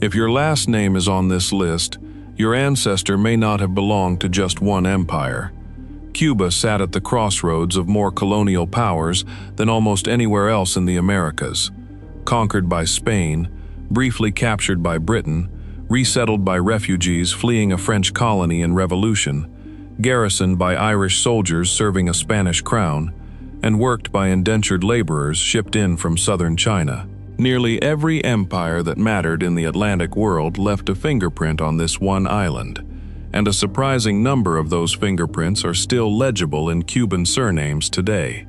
If your last name is on this list, your ancestor may not have belonged to just one empire. Cuba sat at the crossroads of more colonial powers than almost anywhere else in the Americas. Conquered by Spain, briefly captured by Britain, resettled by refugees fleeing a French colony and revolution, garrisoned by Irish soldiers serving a Spanish crown, and worked by indentured laborers shipped in from southern China. Nearly every empire that mattered in the Atlantic world left a fingerprint on this one island, and a surprising number of those fingerprints are still legible in Cuban surnames today.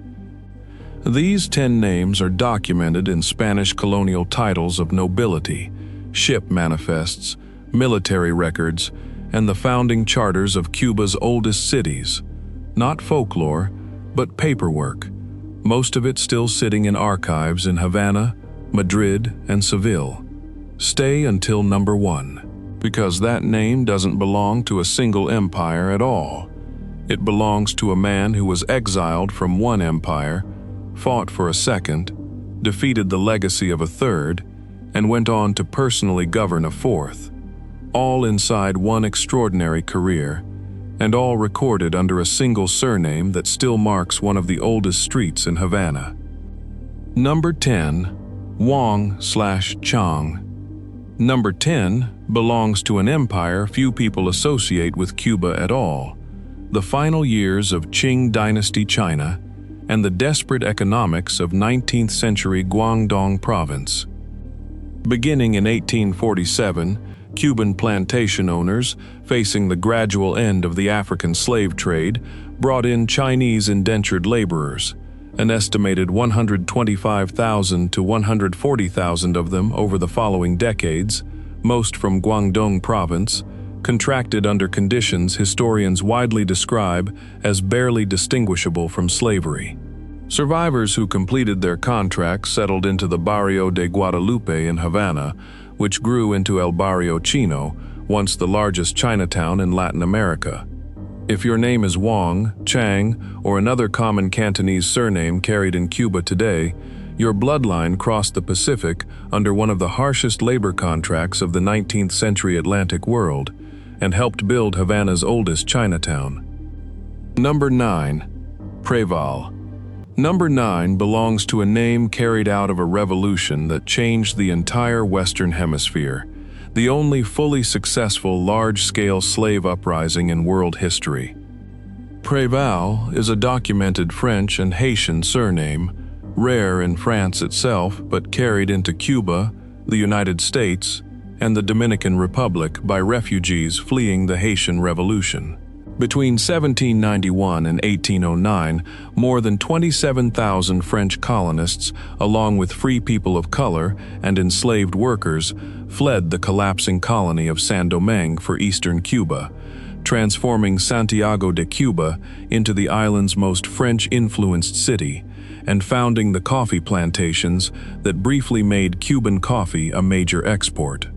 These 10 names are documented in Spanish colonial titles of nobility, ship manifests, military records, and the founding charters of Cuba's oldest cities. Not folklore, but paperwork, most of it still sitting in archives in Havana, Madrid, and Seville. Stay until number 1, because that name doesn't belong to a single empire at all. It belongs to a man who was exiled from one empire, fought for a second, defeated the legacy of a third, and went on to personally govern a fourth, all inside one extraordinary career, and all recorded under a single surname that still marks one of the oldest streets in Havana. Number 10. Wong/Chang. Number 10 belongs to an empire few people associate with Cuba at all, the final years of Qing Dynasty China, and the desperate economics of 19th century Guangdong province. Beginning in 1847, Cuban plantation owners, facing the gradual end of the African slave trade, brought in Chinese indentured laborers, an estimated 125,000 to 140,000 of them over the following decades, most from Guangdong province, contracted under conditions historians widely describe as barely distinguishable from slavery. Survivors who completed their contracts settled into the Barrio de Guadalupe in Havana, which grew into El Barrio Chino, once the largest Chinatown in Latin America. If your name is Wong, Chang, or another common Cantonese surname carried in Cuba today, your bloodline crossed the Pacific under one of the harshest labor contracts of the 19th century Atlantic world and helped build Havana's oldest Chinatown. Number 9. Preval. Number 9 belongs to a name carried out of a revolution that changed the entire Western Hemisphere, the only fully successful large-scale slave uprising in world history. Preval is a documented French and Haitian surname, rare in France itself but carried into Cuba, the United States, and the Dominican Republic by refugees fleeing the Haitian Revolution. Between 1791 and 1809, more than 27,000 French colonists, along with free people of color and enslaved workers, fled the collapsing colony of Saint-Domingue for eastern Cuba, transforming Santiago de Cuba into the island's most French-influenced city, and founding the coffee plantations that briefly made Cuban coffee a major export.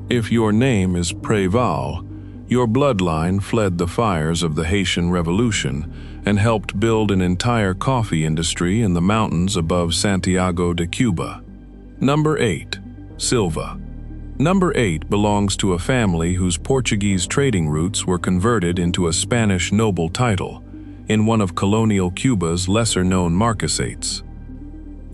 If your name is Preval, your bloodline fled the fires of the Haitian Revolution and helped build an entire coffee industry in the mountains above Santiago de Cuba. Number 8. Silva. Number 8 belongs to a family whose Portuguese trading routes were converted into a Spanish noble title in one of colonial Cuba's lesser-known marquisates.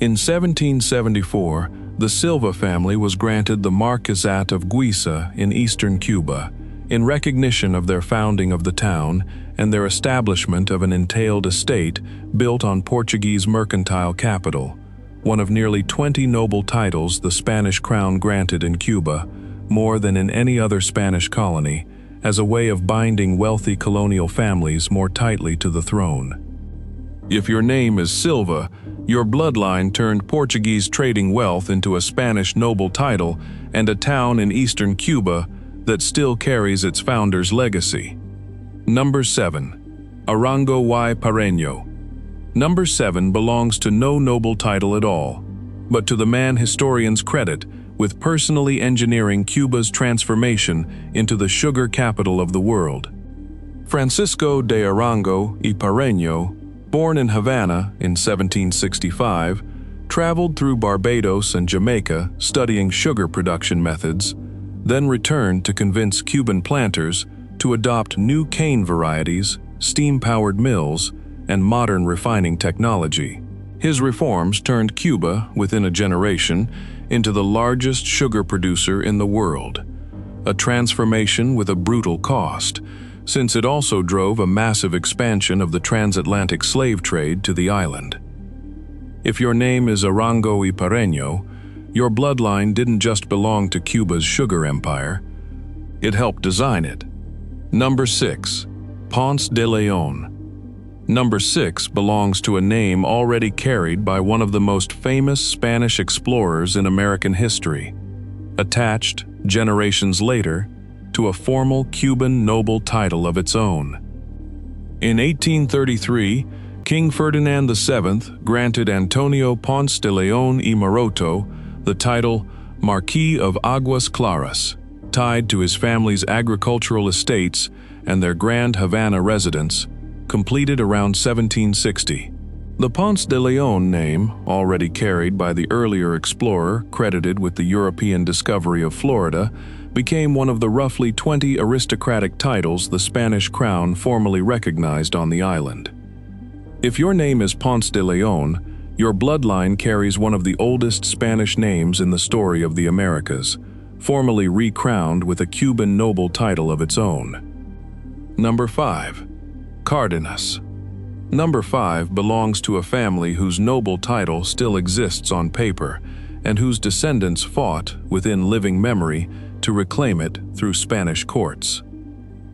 In 1774, the Silva family was granted the Marquisate of Guisa in eastern Cuba, in recognition of their founding of the town and their establishment of an entailed estate built on Portuguese mercantile capital, one of nearly 20 noble titles the Spanish crown granted in Cuba, more than in any other Spanish colony, as a way of binding wealthy colonial families more tightly to the throne. If your name is Silva, your bloodline turned Portuguese trading wealth into a Spanish noble title and a town in eastern Cuba that still carries its founder's legacy. Number 7. Arango y Pareño. Number 7 belongs to no noble title at all, but to the man historians credit with personally engineering Cuba's transformation into the sugar capital of the world. Francisco de Arango y Pareño, born in Havana in 1765, traveled through Barbados and Jamaica studying sugar production methods, then returned to convince Cuban planters to adopt new cane varieties, steam-powered mills, and modern refining technology. His reforms turned Cuba, within a generation, into the largest sugar producer in the world. A transformation with a brutal cost, since it also drove a massive expansion of the transatlantic slave trade to the island. If your name is Arango y Pareño, your bloodline didn't just belong to Cuba's sugar empire, it helped design it. Number 6. Ponce de León. Number 6 belongs to a name already carried by one of the most famous Spanish explorers in American history, attached, generations later, to a formal Cuban noble title of its own. In 1833, King Ferdinand VII granted Antonio Ponce de León y Maroto the title Marquis of Aguas Claras, tied to his family's agricultural estates and their Grand Havana residence, completed around 1760. The Ponce de León name, already carried by the earlier explorer credited with the European discovery of Florida, became one of the roughly 20 aristocratic titles the Spanish crown formally recognized on the island. If your name is Ponce de León, your bloodline carries one of the oldest Spanish names in the story of the Americas, formally recrowned with a Cuban noble title of its own. Number 5. Cardenas. Number 5 belongs to a family whose noble title still exists on paper and whose descendants fought, within living memory, to reclaim it through Spanish courts.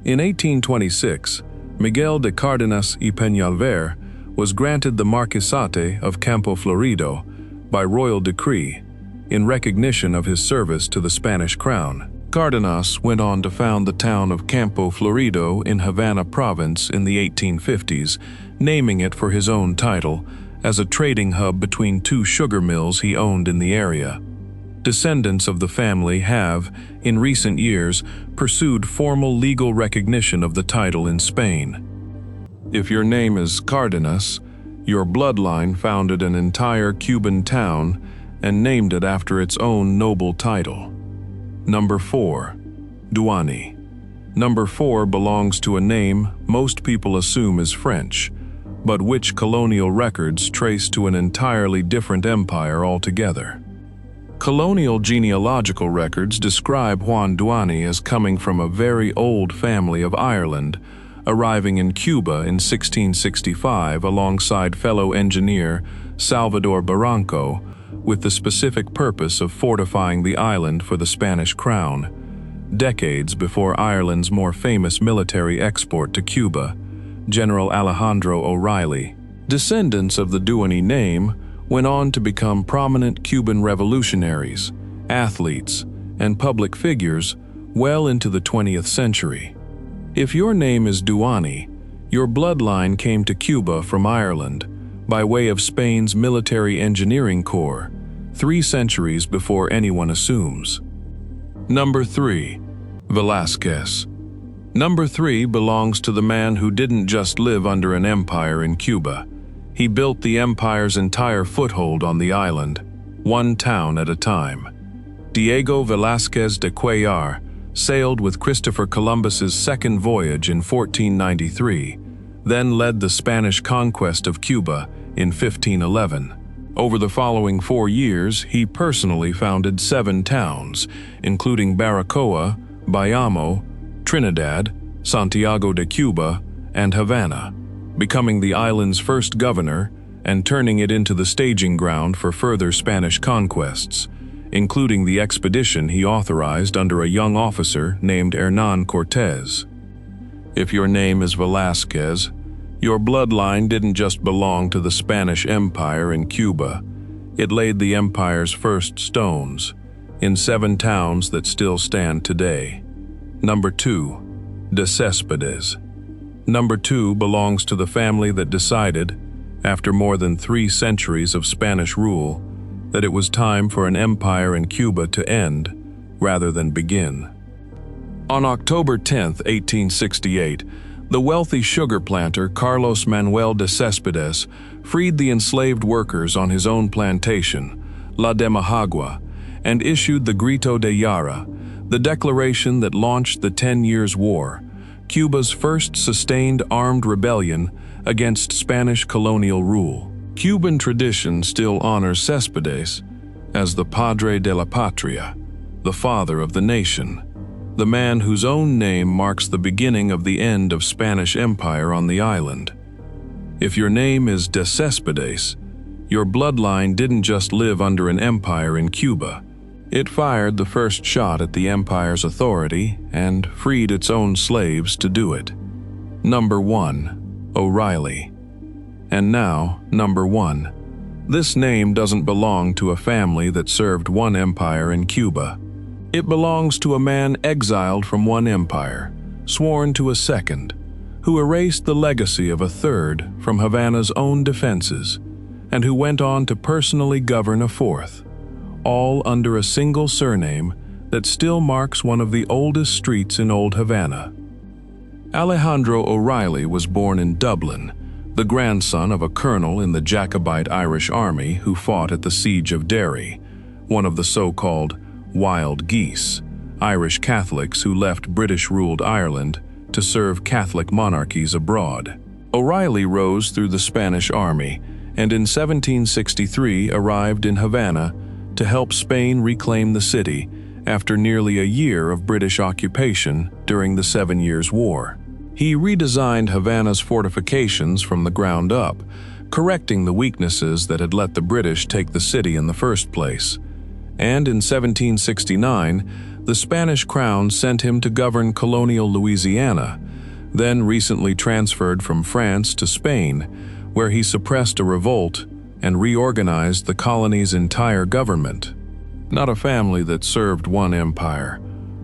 In 1826, Miguel de Cardenas y Peñalver was granted the Marquisate of Campo Florido by royal decree in recognition of his service to the Spanish crown. Cardenas went on to found the town of Campo Florido in Havana province in the 1850s, naming it for his own title, as a trading hub between two sugar mills he owned in the area. Descendants of the family have, in recent years, pursued formal legal recognition of the title in Spain. If your name is Cardenas, your bloodline founded an entire Cuban town and named it after its own noble title. Number 4. Douani. Number 4 belongs to a name most people assume is French, but which colonial records trace to an entirely different empire altogether. Colonial genealogical records describe Juan Douani as coming from a very old family of Ireland, arriving in Cuba in 1665 alongside fellow engineer Salvador Barranco, with the specific purpose of fortifying the island for the Spanish crown, decades before Ireland's more famous military export to Cuba, General Alejandro O'Reilly. Descendants of the Douani name went on to become prominent Cuban revolutionaries, athletes, and public figures well into the 20th century. If your name is Douani, your bloodline came to Cuba from Ireland by way of Spain's military engineering corps, 3 centuries before anyone assumes. Number 3. Velázquez. Number 3 belongs to the man who didn't just live under an empire in Cuba. He built the empire's entire foothold on the island, one town at a time. Diego Velázquez de Cuellar sailed with Christopher Columbus's second voyage in 1493, then led the Spanish conquest of Cuba in 1511. Over the following 4 years, he personally founded 7 towns, including Baracoa, Bayamo, Trinidad, Santiago de Cuba, and Havana, becoming the island's first governor and turning it into the staging ground for further Spanish conquests, including the expedition he authorized under a young officer named Hernán Cortés. If your name is Velázquez, your bloodline didn't just belong to the Spanish Empire in Cuba. It laid the empire's first stones in 7 towns that still stand today. Number 2. De Céspedes. Number 2 belongs to the family that decided, after more than 3 centuries of Spanish rule, that it was time for an empire in Cuba to end rather than begin. On October 10, 1868, The wealthy sugar planter Carlos Manuel de Céspedes freed the enslaved workers on his own plantation, La Demahagua, and issued the Grito de Yara, the declaration that launched the 10 Years' War, Cuba's first sustained armed rebellion against Spanish colonial rule. Cuban tradition still honors Céspedes as the Padre de la Patria, the father of the nation, the man whose own name marks the beginning of the end of Spanish Empire on the island. If your name is de Céspedes, your bloodline didn't just live under an empire in Cuba. It fired the first shot at the empire's authority and freed its own slaves to do it. Number 1. O'Reilly. And now, number 1. This name doesn't belong to a family that served one empire in Cuba. It belongs to a man exiled from one empire, sworn to a second, who erased the legacy of a third from Havana's own defenses, and who went on to personally govern a fourth, all under a single surname that still marks one of the oldest streets in Old Havana. Alejandro O'Reilly was born in Dublin, the grandson of a colonel in the Jacobite Irish army who fought at the Siege of Derry, one of the so-called wild geese, Irish Catholics who left British-ruled Ireland to serve Catholic monarchies abroad. O'Reilly rose through the Spanish army and in 1763 arrived in Havana to help Spain reclaim the city after nearly a year of British occupation during the 7 Years' War. He redesigned Havana's fortifications from the ground up, correcting the weaknesses that had let the British take the city in the first place. And in 1769, the Spanish crown sent him to govern colonial Louisiana, then recently transferred from France to Spain, where he suppressed a revolt and reorganized the colony's entire government. Not a family that served one empire,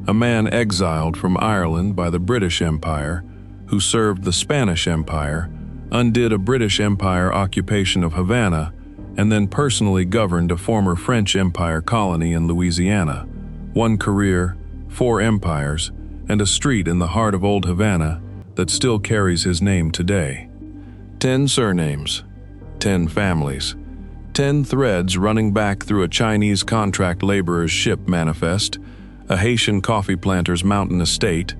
a man exiled from Ireland by the British Empire, who served the Spanish Empire, undid a British Empire occupation of Havana, and then personally governed a former French Empire colony in Louisiana. One career, 4 empires, and a street in the heart of Old Havana that still carries his name today. 10 surnames, 10 families, 10 threads running back through a Chinese contract laborer's ship manifest, a Haitian coffee planter's mountain estate,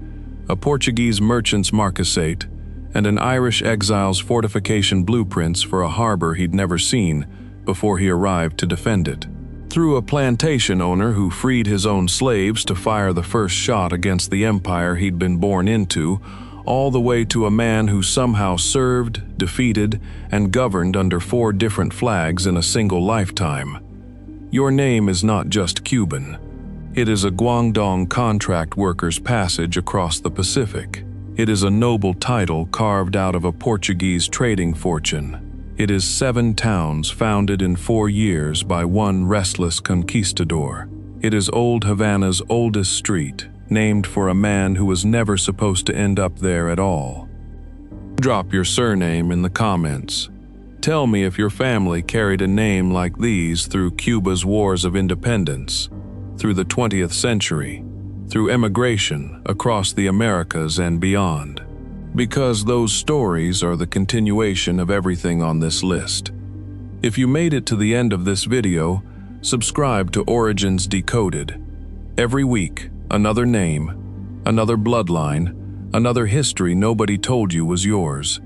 a Portuguese merchant's marquisate, and an Irish exile's fortification blueprints for a harbor he'd never seen before he arrived to defend it. Through a plantation owner who freed his own slaves to fire the first shot against the empire he'd been born into, all the way to a man who somehow served, defeated, and governed under 4 different flags in a single lifetime. Your name is not just Cuban. It is a Guangdong contract worker's passage across the Pacific. It is a noble title carved out of a Portuguese trading fortune. It is 7 towns founded in 4 years by one restless conquistador. It is Old Havana's oldest street, named for a man who was never supposed to end up there at all. Drop your surname in the comments. Tell me if your family carried a name like these through Cuba's wars of independence, through the 20th century, through emigration across the Americas and beyond. Because those stories are the continuation of everything on this list. If you made it to the end of this video, subscribe to Origins Decoded. Every week, another name, another bloodline, another history nobody told you was yours.